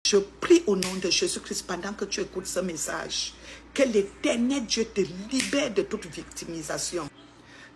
Je prie au nom de Jésus-Christ pendant que tu écoutes ce message, que l'Éternel Dieu te libère de toute victimisation.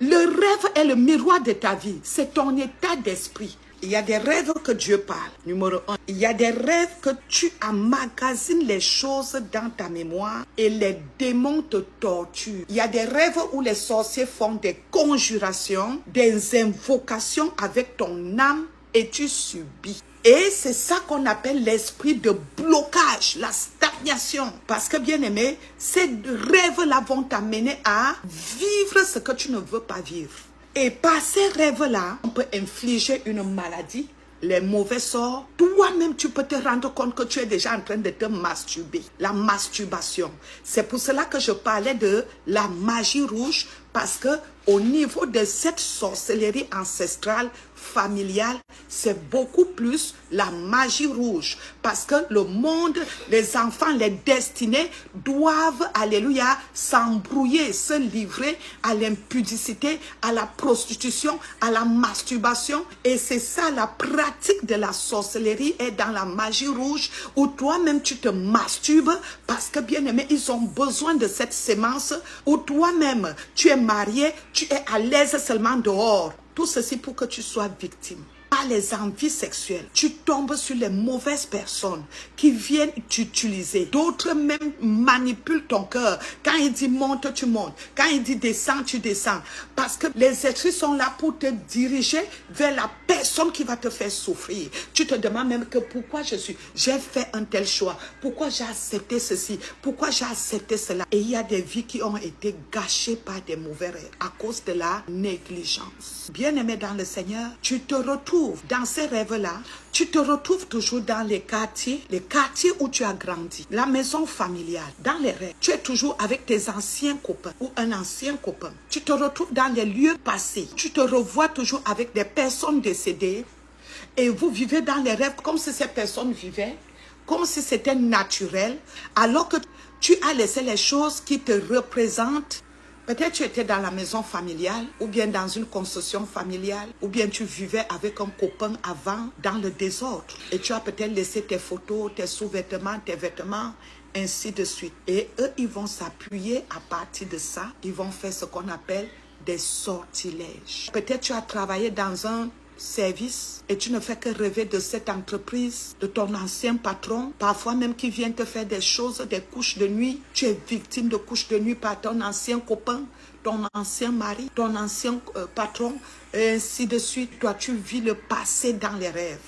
Le rêve est le miroir de ta vie, c'est ton état d'esprit. Il y a des rêves que Dieu parle. Numéro 1, il y a des rêves que tu emmagasines les choses dans ta mémoire et les démons te torturent. Il y a des rêves où les sorciers font des conjurations, des invocations avec ton âme et tu subis. Et c'est ça qu'on appelle l'esprit de blocage, la stagnation. Parce que bien aimé, ces rêves-là vont t'amener à vivre ce que tu ne veux pas vivre. Et par ces rêves-là, on peut infliger une maladie, les mauvais sorts. Toi-même, tu peux te rendre compte que tu es déjà en train de te masturber. La masturbation. C'est pour cela que je parlais de la magie rouge. Parce que au niveau de cette sorcellerie ancestrale, familiale, c'est beaucoup plus la magie rouge. Parce que le monde, les enfants, les destinés doivent, alléluia, s'embrouiller, se livrer à l'impudicité, à la prostitution, à la masturbation. Et c'est ça, la pratique de la sorcellerie est dans la magie rouge où toi-même tu te masturbes parce que bien aimé, ils ont besoin de cette sémence où toi-même tu es marié, tu es à l'aise seulement dehors. Tout ceci pour que tu sois victime. Par les envies sexuelles, tu tombes sur les mauvaises personnes qui viennent t'utiliser. D'autres même manipulent ton cœur. Quand il dit monte, tu montes. Quand il dit descends, tu descends. Parce que les esprits sont là pour te diriger vers la personne qui va te faire souffrir. Tu te demandes même que pourquoi j'ai fait un tel choix. Pourquoi j'ai accepté ceci. Pourquoi j'ai accepté cela. Et il y a des vies qui ont été gâchées par des mauvais rêves à cause de la négligence. Bien-aimé dans le Seigneur, tu te retrouves dans ces rêves-là, tu te retrouves toujours dans les quartiers où tu as grandi, la maison familiale, dans les rêves. Tu es toujours avec tes anciens copains ou un ancien copain. Tu te retrouves dans les lieux passés. Tu te revois toujours avec des personnes décédées et vous vivez dans les rêves comme si ces personnes vivaient, comme si c'était naturel, alors que tu as laissé les choses qui te représentent. Peut-être tu étais dans la maison familiale ou bien dans une construction familiale ou bien tu vivais avec un copain avant dans le désordre et tu as peut-être laissé tes photos, tes sous-vêtements, tes vêtements, ainsi de suite. Et eux, ils vont s'appuyer à partir de ça. Ils vont faire ce qu'on appelle des sortilèges. Peut-être tu as travaillé dans un service et tu ne fais que rêver de cette entreprise, de ton ancien patron, parfois même qui vient te faire des choses, des couches de nuit. Tu es victime de couches de nuit par ton ancien copain, ton ancien mari, ton ancien patron, et ainsi de suite. Toi, tu vis le passé dans les rêves.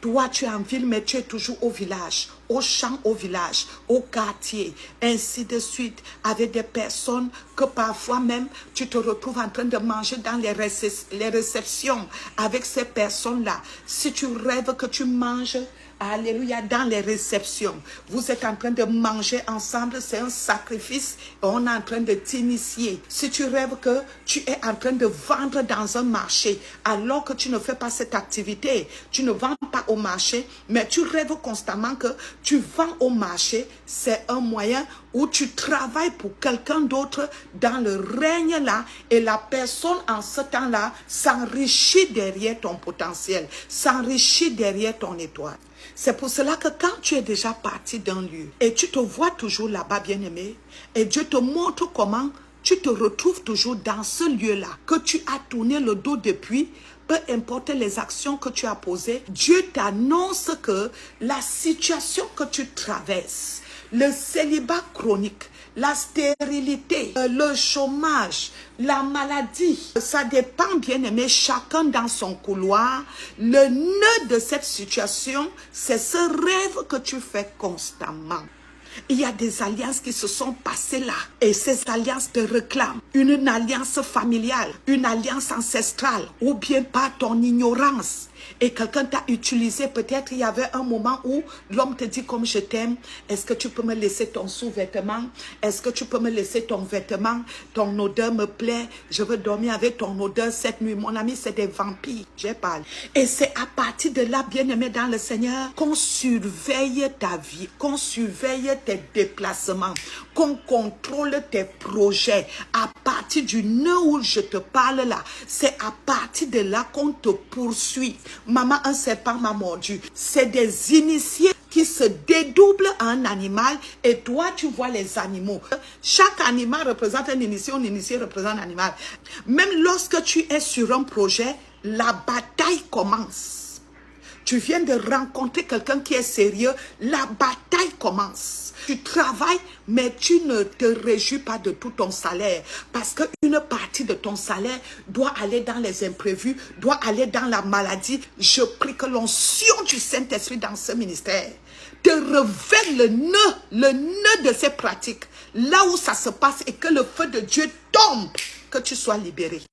Toi, tu es en ville, mais tu es toujours au village, au champ, au village, au quartier, ainsi de suite, avec des personnes que parfois même, tu te retrouves en train de manger dans les réceptions avec ces personnes-là. Si tu rêves que tu manges, alléluia, dans les réceptions, vous êtes en train de manger ensemble, c'est un sacrifice, et on est en train de t'initier. Si tu rêves que tu es en train de vendre dans un marché, alors que tu ne fais pas cette activité, tu ne vends pas au marché, mais tu rêves constamment que tu vends au marché, c'est un moyen où tu travailles pour quelqu'un d'autre dans le règne là, et la personne en ce temps-là s'enrichit derrière ton potentiel, s'enrichit derrière ton étoile. C'est pour cela que quand tu es déjà parti d'un lieu et tu te vois toujours là-bas, bien-aimé, et Dieu te montre comment tu te retrouves toujours dans ce lieu-là, que tu as tourné le dos depuis, peu importe les actions que tu as posées, Dieu t'annonce que la situation que tu traverses, le célibat chronique, la stérilité, le chômage, la maladie, ça dépend, bien aimé, chacun dans son couloir. Le nœud de cette situation, c'est ce rêve que tu fais constamment. Il y a des alliances qui se sont passées là. Et ces alliances te réclament. Une alliance familiale, une alliance ancestrale. Ou bien par ton ignorance. Et quelqu'un t'a utilisé. Peut-être il y avait un moment où l'homme te dit comme je t'aime. Est-ce que tu peux me laisser ton sous-vêtement? Est-ce que tu peux me laisser ton vêtement? Ton odeur me plaît. Je veux dormir avec ton odeur cette nuit. Mon ami, c'est des vampires. J'ai parlé. Et c'est à partir de là, bien-aimé dans le Seigneur, qu'on surveille ta vie. Qu'on surveille tes déplacements, qu'on contrôle tes projets. À partir du nœud où je te parle là, c'est à partir de là qu'on te poursuit. Maman, un serpent m'a mordu. C'est des initiés qui qui se dédouble en un animal et toi, tu vois les animaux. Chaque animal représente un initié représente un animal. Même lorsque tu es sur un projet, la bataille commence. Tu viens de rencontrer quelqu'un qui est sérieux, la bataille commence. Tu travailles, mais tu ne te réjouis pas de tout ton salaire. Parce qu'une partie de ton salaire doit aller dans les imprévus, doit aller dans la maladie. Je prie que l'onction du Saint-Esprit dans ce ministère te révèle le nœud de ces pratiques. Là où ça se passe et que le feu de Dieu tombe, que tu sois libéré.